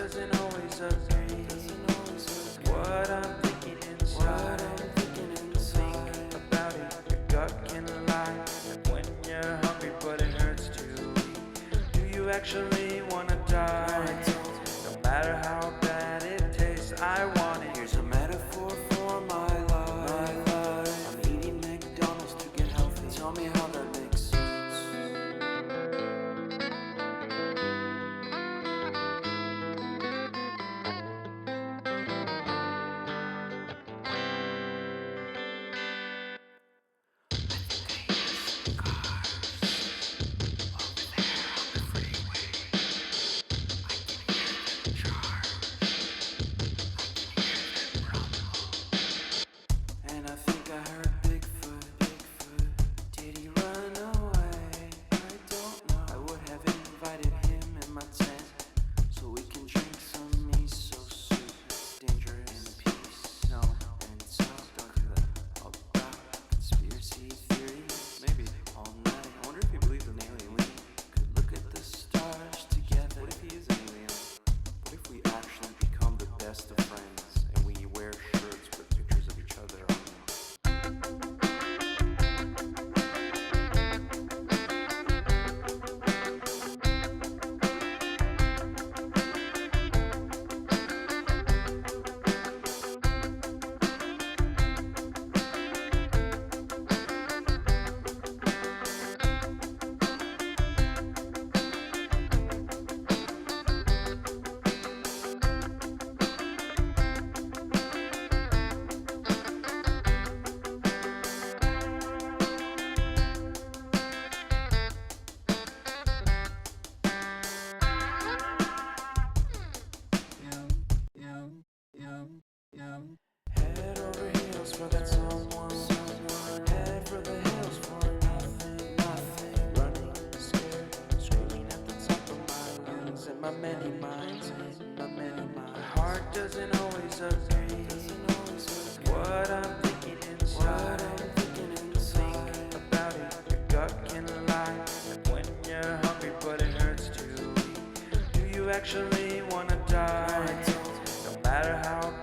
doesn't always agree. What I'm thinking inside, think about it, your gut can lie. And when you're hungry but it hurts to eat, do you actually wanna die? No matter how bad it tastes, I want it. Here's a metaphor for my life. I'm eating McDonald's to get healthy. Tell me how that makes sense. And I think I heard Bigfoot. Did he run away? I don't know. I would have invited him in my tent so we can drink some miso soup. It's dangerous. In peace. No. And so don't do that. About conspiracy theories. Maybe all night. I wonder if he believes in alien. We could look at the stars together. What if he is an alien? What if we actually become the best of friends and we wear shirts with pictures of each other on them? Head over heels for that someone. Head for the hills for nothing. Running, scared, screaming at the top of my lungs. In my many minds, my heart doesn't always agree. What I'm thinking inside, think about it, your gut can lie. And when you're hungry but it hurts to eat, do you actually wanna die? No matter how